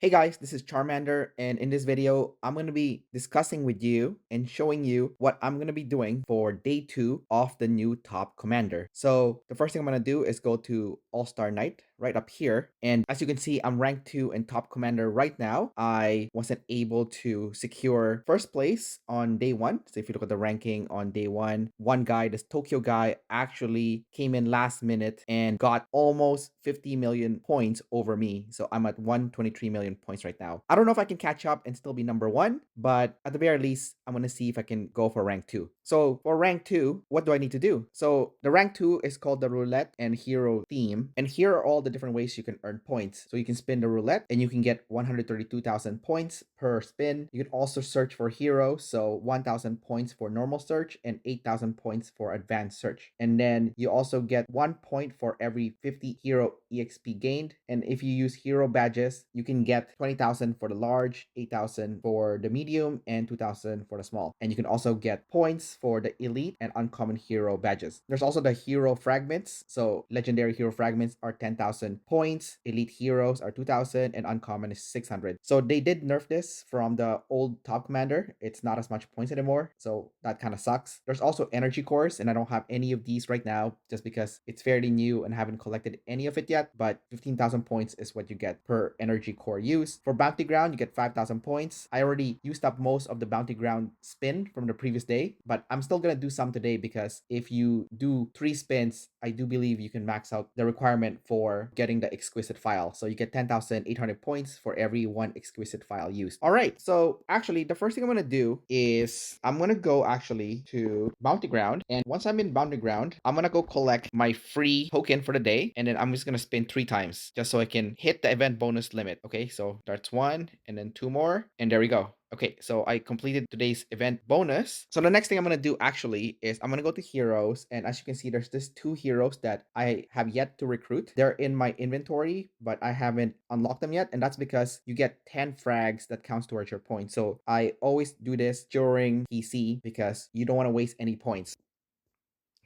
Hey guys, this is Charmander, and in this video, I'm going to be discussing with you and showing you what I'm going to be doing for day 2 of the new top commander. So the first thing I'm going to do is go to All-Star Knight right up here. And as you can see, I'm rank 2 in top commander right now. I wasn't able to secure first place on day 1. So if you look at the ranking on day 1, one guy, this Tokyo guy, actually came in last minute and got almost 50 million points over me. So I'm at 123 million points right now. I don't know if I can catch up and still be number 1, but at the very least, I'm going to see if I can go for rank 2. So for rank 2, what do I need to do? So the rank 2 is called the Roulette and Hero theme. And here are all the different ways you can earn points. So you can spin the roulette and you can get 132,000 points per spin. You can also search for hero. So 1,000 points for normal search and 8,000 points for advanced search. And then you also get 1 point for every 50 hero EXP gained. And if you use hero badges, you can get 20,000 for the large, 8,000 for the medium, and 2,000 for the small. And you can also get points for the elite and uncommon hero badges. There's also the hero fragments. So legendary hero fragments are 10,000 points, elite heroes are 2,000, and uncommon is 600. So they did nerf this from the old top commander. It's not as much points anymore, so that kind of sucks. There's also energy cores, and I don't have any of these right now just because it's fairly new and haven't collected any of it yet, but 15,000 points is what you get per energy core use. For bounty ground, you get 5,000 points. I already used up most of the bounty ground spin from the previous day, but I'm still gonna do some today because if you do 3 spins, I do believe you can max out the requirement for getting the exquisite file. So you get 10,800 points for every 1 exquisite file used. All right, so actually the first thing I'm gonna do is I'm gonna go actually to bounty ground, and once I'm in bounty ground, I'm gonna go collect my free token for the day, and then I'm just gonna spin 3 times just so I can hit the event bonus limit. Okay, so that's 1 and then 2 more, and there we go. Okay, so I completed today's event bonus. So the next thing I'm going to do actually is I'm going to go to heroes. And as you can see, there's this 2 heroes that I have yet to recruit. They're in my inventory, but I haven't unlocked them yet. And that's because you get 10 frags that counts towards your points. So I always do this during PC because you don't want to waste any points.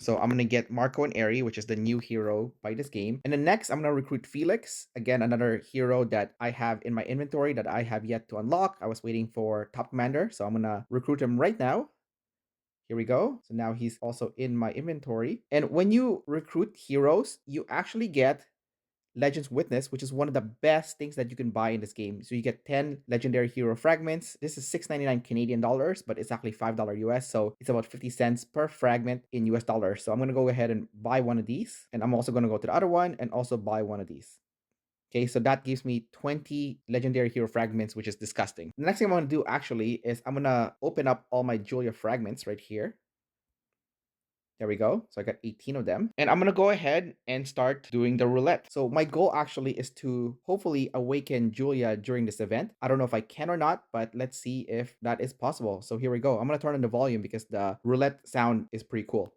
So I'm going to get Marco and Eri, which is the new hero by this game. And then next, I'm going to recruit Felix. Again, another hero that I have in my inventory that I have yet to unlock. I was waiting for Top Commander, so I'm going to recruit him right now. Here we go. So now he's also in my inventory. And when you recruit heroes, you actually get Legends Witness, which is one of the best things that you can buy in this game. So you get 10 legendary hero fragments. This is $6.99 Canadian dollars, but it's actually $5 US. So it's about 50 cents per fragment in US dollars. So I'm going to go ahead and buy one of these. And I'm also going to go to the other one and also buy one of these. Okay, so that gives me 20 legendary hero fragments, which is disgusting. The next thing I'm going to do actually is I'm going to open up all my Julia fragments right here. There we go. So I got 18 of them. And I'm going to go ahead and start doing the roulette. So my goal actually is to hopefully awaken Julia during this event. I don't know if I can or not, but let's see if that is possible. So here we go. I'm going to turn on the volume because the roulette sound is pretty cool.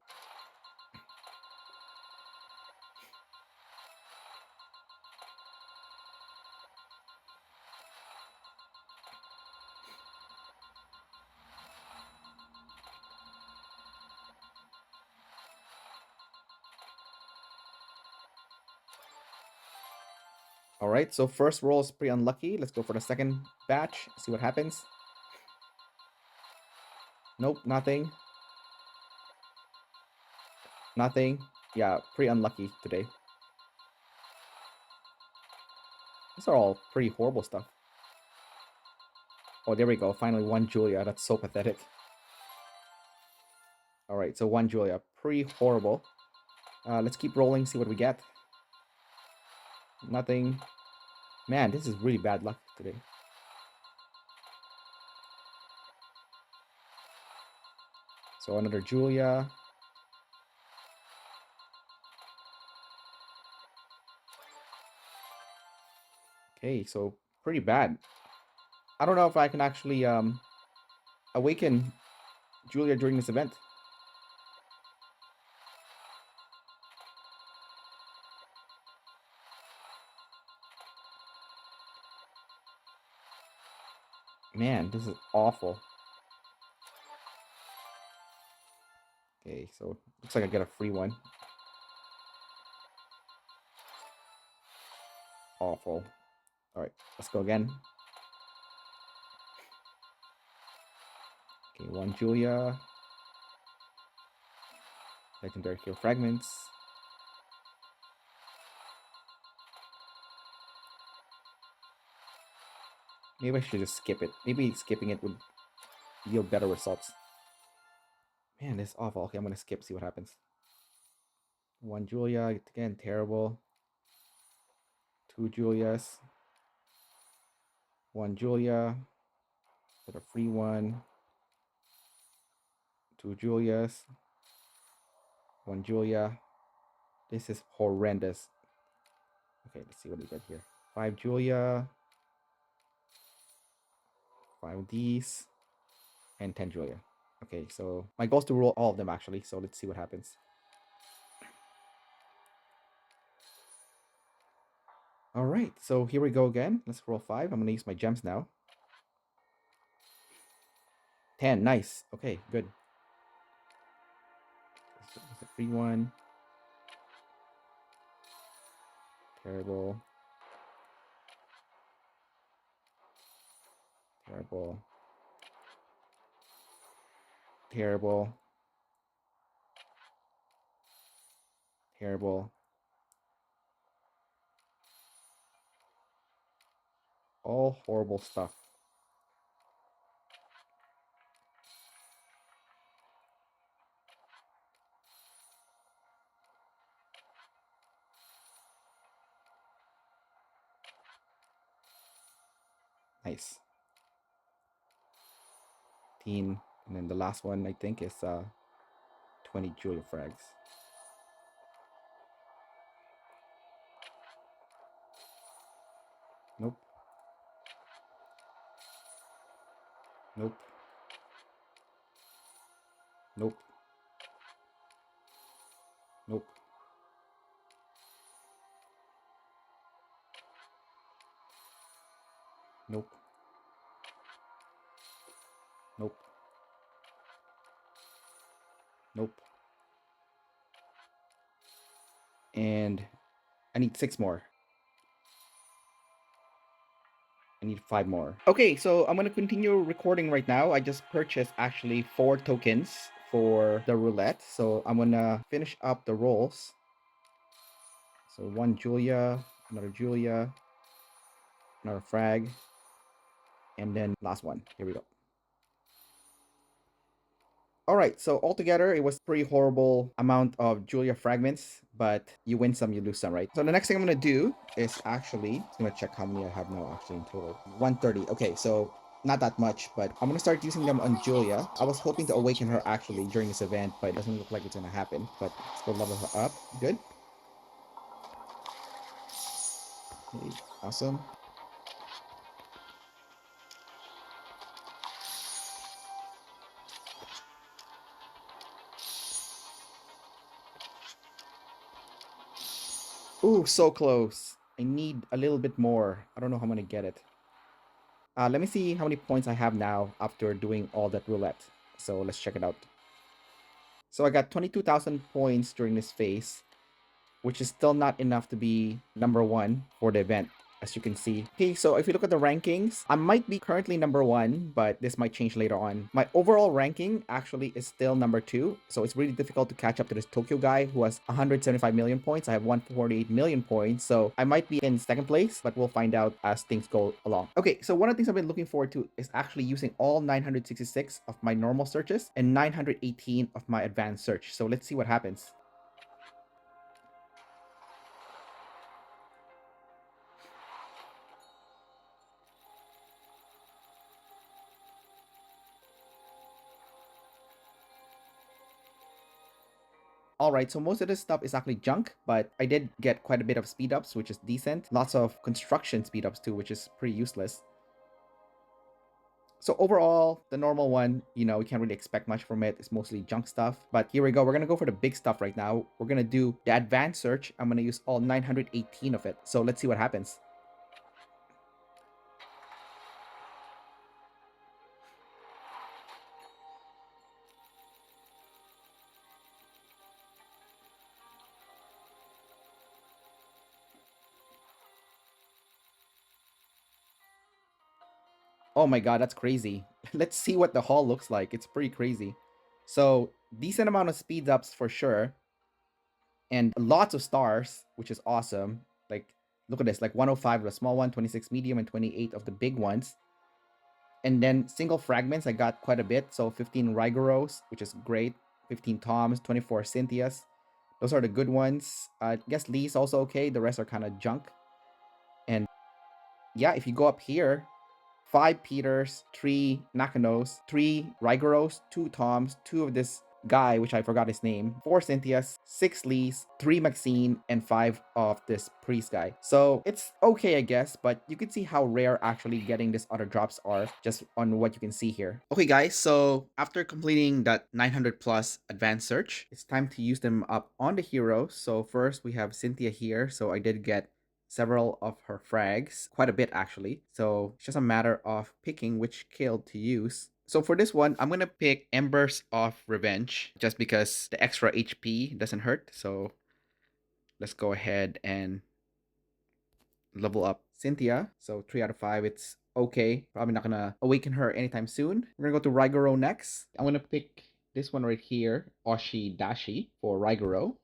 All right, so first roll is pretty unlucky. Let's go for the second batch, see what happens. Nope, nothing. Nothing. Yeah, pretty unlucky today. These are all pretty horrible stuff. Oh, there we go. Finally, one Julia. That's so pathetic. All right, so one Julia. Pretty horrible. Let's keep rolling, see what we get. Nothing. Man, this is really bad luck today. So another Julia. Okay, so pretty bad. I don't know if I can actually awaken Julia during this event. Man, this is awful. Okay, so looks like I get a free one. Awful. All right, let's go again. one Julia. Legendary Hero Fragments. Maybe I should just skip it. Maybe skipping it would yield better results. Man, this is awful. Okay, I'm gonna skip, see what happens. One Julia, again, terrible. Two Julias. One Julia. Get a free one. Two Julias. One Julia. This is horrendous. Okay, let's see what we get here. Five Julia. Five of these. And 10 Julia. Okay, so my goal is to roll all of them actually, so let's see what happens. All right, so here we go again. Let's roll 5. I'm gonna use my gems now. 10, nice. Okay, good. It's a free one. Terrible. Terrible. Terrible. Terrible. All horrible stuff. Nice. 15. And then the last one I think is 20 Julia frags. Nope. Nope. Nope. Nope. Nope. Nope. Nope. And I need 6 more. I need 5 more. Okay, so I'm gonna continue recording right now. I just purchased actually 4 tokens for the roulette. So I'm gonna finish up the rolls. So one Julia, another Julia, another frag, and then last one. Here we go. All right, so altogether, it was pretty horrible amount of Julia fragments, but you win some, you lose some, right? So the next thing I'm gonna do is actually, I'm gonna check how many I have now actually in total. 130, okay, so not that much, but I'm gonna start using them on Julia. I was hoping to awaken her actually during this event, but it doesn't look like it's gonna happen. But let's go level her up, good. Okay, awesome. Ooh, so close. I need a little bit more. I don't know how I'm gonna get it. Let me see how many points I have now after doing all that roulette. So let's check it out. So I got 22,000 points during this phase, which is still not enough to be number 1 for the event, as you can see. Okay, so if you look at the rankings, I might be currently number 1, but this might change later on. My overall ranking actually is still number 2, so it's really difficult to catch up to this Tokyo guy who has 175 million points. I have 148 million points, so I might be in second place, but we'll find out as things go along. Okay, so one of the things I've been looking forward to is actually using all 966 of my normal searches and 918 of my advanced search. So let's see what happens. Alright, so most of this stuff is actually junk, but I did get quite a bit of speed ups, which is decent. Lots of construction speed ups too, which is pretty useless. So overall, the normal one, you know, we can't really expect much from it. It's mostly junk stuff. But here we go. We're going to go for the big stuff right now. We're going to do the advanced search. I'm going to use all 918 of it. So let's see what happens. Oh my god, that's crazy. Let's see what the haul looks like. It's pretty crazy. So decent amount of speed ups for sure, and lots of stars, which is awesome. Like look at this, like 105 of the small one, 26 medium, and 28 of the big ones. And then single fragments, I got quite a bit. So 15 Rigoros, which is great. 15 Toms, 24 Cynthias. Those are the good ones. I guess Lee's also okay. The rest are kind of junk. And yeah, if you go up here, 5 Peters, 3 Nakanos, 3 Rigoros, 2 Toms, 2 of this guy, which I forgot his name, 4 Cynthias, 6 Lees, 3 Maxine, and 5 of this priest guy. So it's okay, I guess, but you can see how rare actually getting these other drops are just on what you can see here. Okay, guys, so after completing that 900 plus advanced search, it's time to use them up on the heroes. So first we have Cynthia here. So I did get several of her frags, quite a bit actually. So it's just a matter of picking which kill to use. So for this one, I'm gonna pick Embers of Revenge just because the extra HP doesn't hurt. So let's go ahead and level up Cynthia. So 3 out of 5, it's okay. Probably not gonna awaken her anytime soon. We're gonna go to Rigoro next. I'm gonna pick this one right here, Oshi Dashi for Rigoro.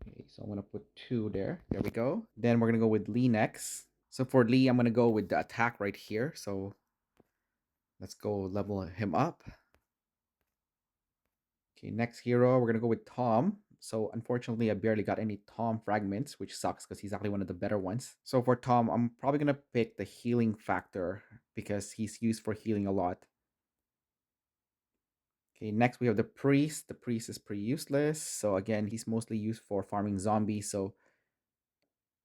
Okay, so I'm gonna put 2 there. There we go. Then we're gonna go with Lee next. So for Lee, I'm gonna go with the attack right here. So let's go level him up. Okay, next hero, we're gonna go with Tom. So unfortunately, I barely got any Tom fragments, which sucks because he's actually one of the better ones. So for Tom, I'm probably gonna pick the healing factor because he's used for healing a lot. Okay, next we have the priest. The priest is pretty useless. So again, he's mostly used for farming zombies. So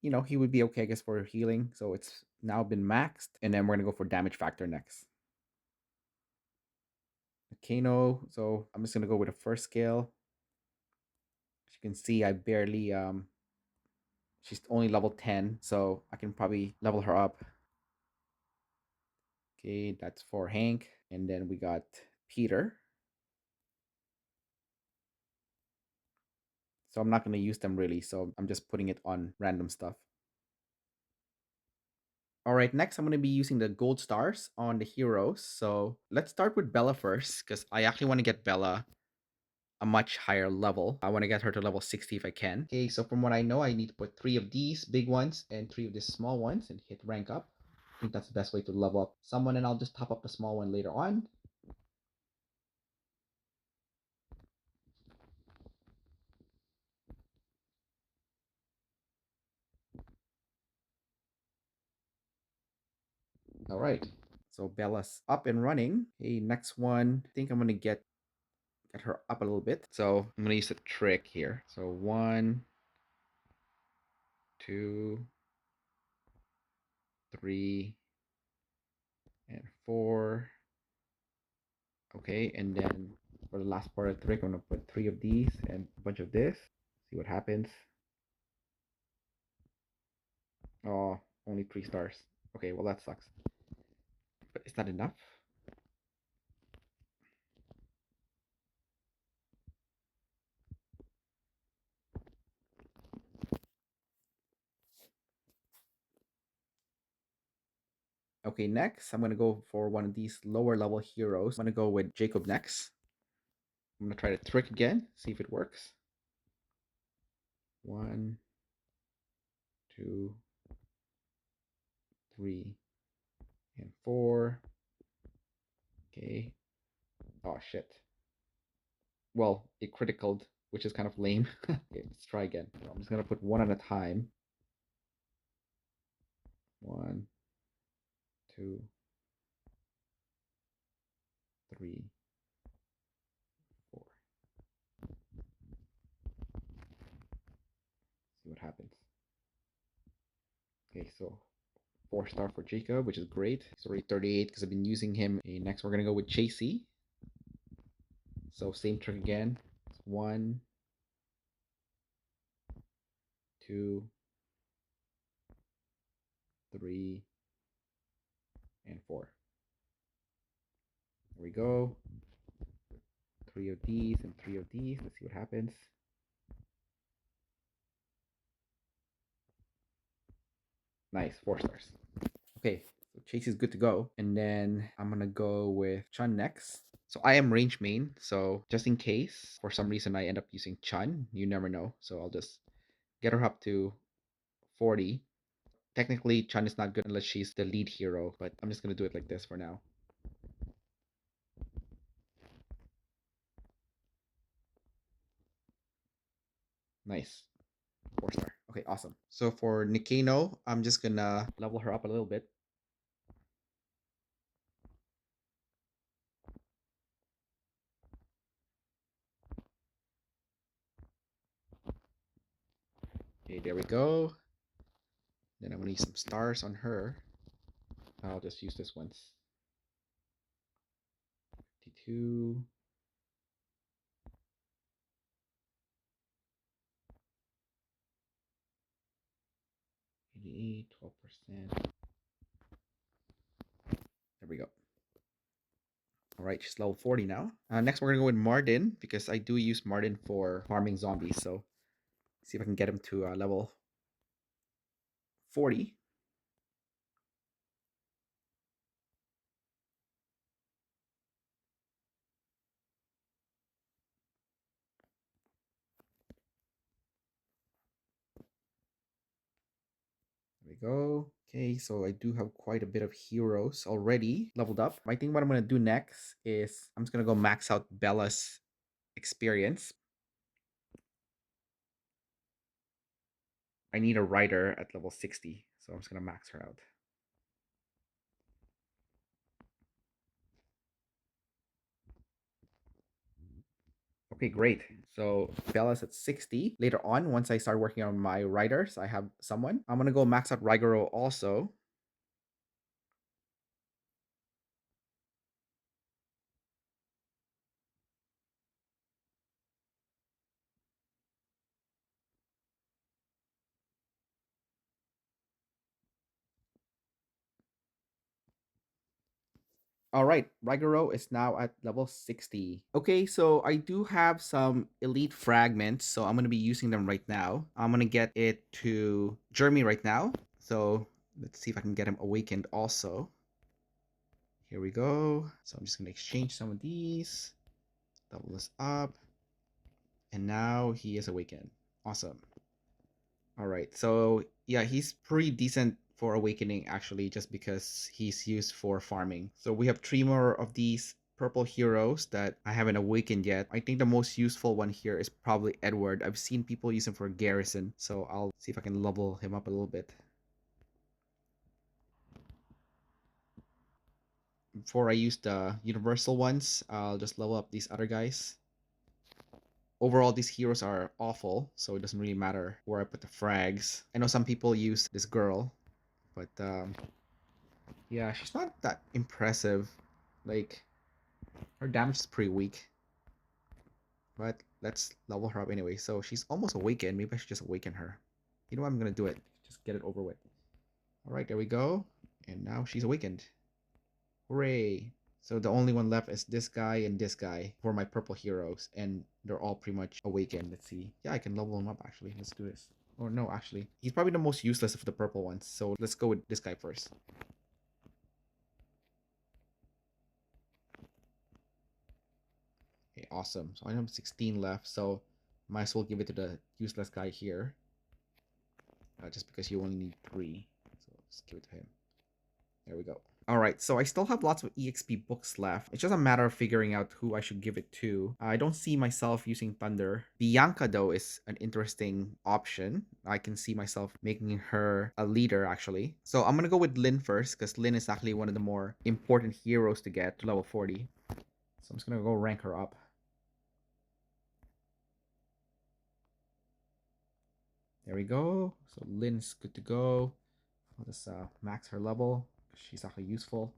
you know, he would be okay, I guess, for healing. So it's now been maxed. And then we're going to go for damage factor next. Kano. So I'm just going to go with the first scale. As you can see, I barely, she's only level 10. So I can probably level her up. Okay, that's for Hank. And then we got Peter. So I'm not going to use them really. So I'm just putting it on random stuff. All right, next I'm going to be using the gold stars on the heroes. So let's start with Bella first because I actually want to get Bella a much higher level. I want to get her to level 60 if I can. Okay, so from what I know, I need to put 3 of these big ones and 3 of these small ones and hit rank up. I think that's the best way to level up someone, and I'll just top up the small one later on. All right, so Bella's up and running. Okay, next one, I think I'm gonna get her up a little bit. So I'm gonna use a trick here. So 1, 2, 3, and 4. Okay, and then for the last part of the trick, I'm gonna put 3 of these and a bunch of this. See what happens. Oh, only 3 stars. Okay, well that sucks. But is that enough? Okay, next I'm gonna go for one of these lower level heroes. I'm gonna go with Jacob next. I'm gonna try the trick again, see if it works. 1, 2, 3, and 4. Okay. Oh shit. Well, it criticaled, which is kind of lame. Okay, let's try again. So I'm just gonna put 1 at a time. 1, 2, 3, 4. See what happens. Okay, so 4-star for Jacob, which is great. He's already 38 because I've been using him. Okay, next we're gonna go with Chasey. So same trick again. 1, 2, 3, and 4. There we go. 3 of these and 3 of these. Let's see what happens. Nice, 4 stars. Okay, So Chase is good to go. And then I'm gonna go with Chun next. So I am range main, so just in case for some reason I end up using Chun, you never know. So I'll just get her up to 40. Technically, Chun is not good unless she's the lead hero, but I'm just gonna do it like this for now. Nice. 4-star. Okay, awesome. So for Nikeno, I'm just gonna level her up a little bit. Okay, there we go. Then I'm gonna use some stars on her. I'll just use this once. 52. 88, 12%. There we go. All right, she's level 40 now. Next, we're gonna go with Mardin because I do use Mardin for farming zombies. So see if I can get him to level 40. There we go. Okay, so I do have quite a bit of heroes already leveled up. I think what I'm gonna do next is I'm just gonna go max out Bella's experience. I need a rider at level 60, so I'm just gonna max her out. Okay, great. So Bella's at 60. Later on, once I start working on my riders, I have someone. I'm gonna go max out Rigoro also. All right, Rigoro is now at level 60. Okay, so I do have some elite fragments, so I'm going to be using them right now. I'm going to get it to Jeremy right now. So let's see if I can get him awakened also. Here we go. So I'm just going to exchange some of these, double this up, and now he is awakened. Awesome. All right. So yeah, he's pretty decent for awakening actually, just because he's used for farming. So we have 3 more of these purple heroes that I haven't awakened yet. I think the most useful one here is probably Edward. I've seen people use him for garrison, so I'll see if I can level him up a little bit. Before I use the universal ones, I'll just level up these other guys. Overall, these heroes are awful, so it doesn't really matter where I put the frags. I know some people use this girl, but yeah, she's not that impressive. Like, her damage is pretty weak. But let's level her up anyway. So she's almost awakened. Maybe I should just awaken her. You know what? I'm gonna do it. Just get it over with. Alright, there we go. And now she's awakened. Hooray! So the only one left is this guy and this guy for my purple heroes. And they're all pretty much awakened. Let's see. Yeah, I can level them up actually. Let's do this. Or no, actually. He's probably the most useless of the purple ones. So let's go with this guy first. Okay, awesome. So I have 16 left, so might as well give it to the useless guy here. Just because you only need 3. So let's give it to him. There we go. Alright, so I still have lots of EXP books left. It's just a matter of figuring out who I should give it to. I don't see myself using Thunder. Bianca, though, is an interesting option. I can see myself making her a leader, actually. So I'm gonna go with Lynn first, because Lynn is actually one of the more important heroes to get to level 40. So I'm just gonna go rank her up. There we go. So Lynn's good to go. I'll just max her level. She's actually useful.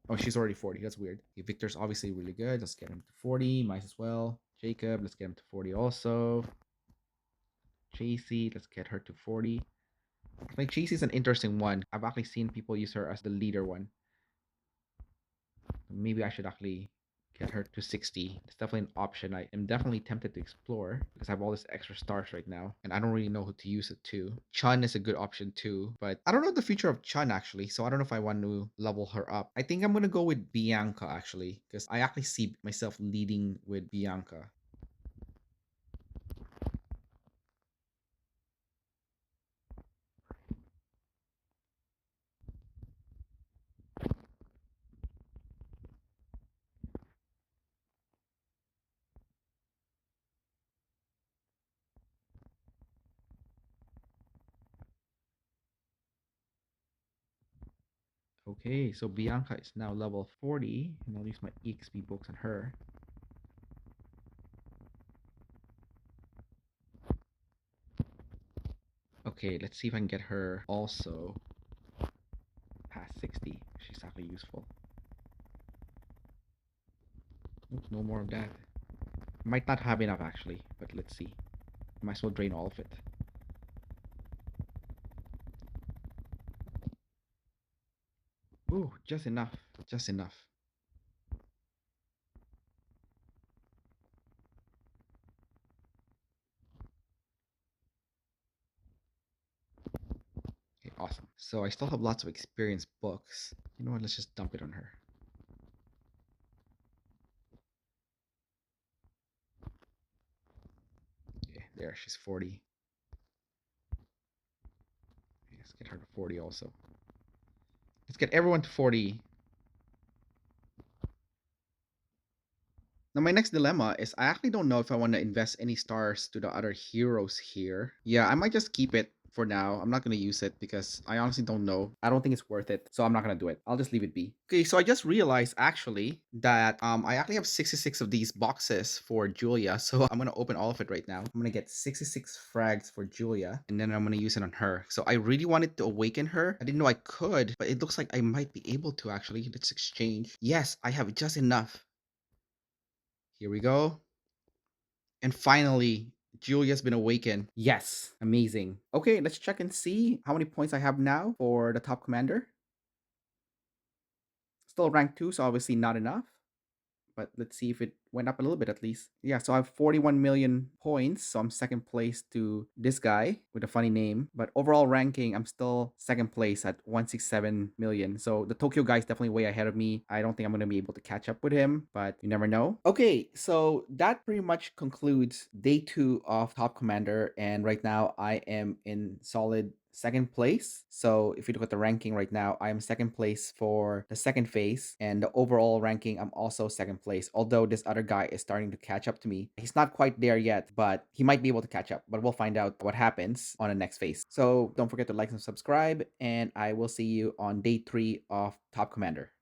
Oh, she's already 40. That's weird. Okay, Victor's obviously really good. Let's get him to 40. Might as well. Jacob, let's get him to 40 also. Chasey, let's get her to 40. Like, Chasey's an interesting one. I've actually seen people use her as the leader one. Maybe I should actually get her to 60. It's definitely an option I am definitely tempted to explore because I have all this extra stars right now and I don't really know who to use it to. Chun is a good option too, but I don't know the future of Chun actually, so I don't know if I want to level her up. I think I'm gonna go with Bianca actually because I actually see myself leading with Bianca. Okay, so Bianca is now level 40, and I'll use my EXP books on her. Okay, let's see if I can get her also past 60. She's actually useful. Nope, no more of that. Might not have enough actually, but let's see. Might as well drain all of it. Ooh, just enough. Just enough. Okay, awesome. So I still have lots of experience books. You know what? Let's just dump it on her. Okay, there, she's 40. Okay, let's get her to 40 also. Let's get everyone to 40. Now, my next dilemma is I actually don't know if I want to invest any stars to the other heroes here. Yeah, I might just keep it for now. I'm not going to use it because I honestly don't know. I don't think it's worth it, so I'm not going to do it. I'll just leave it be. Okay, so I just realized actually that I actually have 66 of these boxes for Julia, so I'm going to open all of it right now. I'm going to get 66 frags for Julia, and then I'm going to use it on her. So I really wanted to awaken her. I didn't know I could, but it looks like I might be able to actually. Let's exchange. Yes, I have just enough. Here we go. And finally, Julia's been awakened. Yes, amazing. Okay, let's check and see how many points I have now for the top commander. Still rank 2, so obviously not enough. But let's see if it went up a little bit at least. Yeah, so I have 41 million points, so I'm second place to this guy with a funny name. But overall ranking, I'm still second place at 167 million. So the Tokyo guy is definitely way ahead of me. I don't think I'm going to be able to catch up with him, but you never know. Okay, so that pretty much concludes day 2 of Top Commander. And right now I am in solid second place. So if you look at the ranking right now, I am second place for the second phase, and the overall ranking, I'm also second place. Although this other guy is starting to catch up to me. He's not quite there yet, but he might be able to catch up. But we'll find out what happens on the next phase. So don't forget to like and subscribe, and I will see you on day 3 of Top Commander.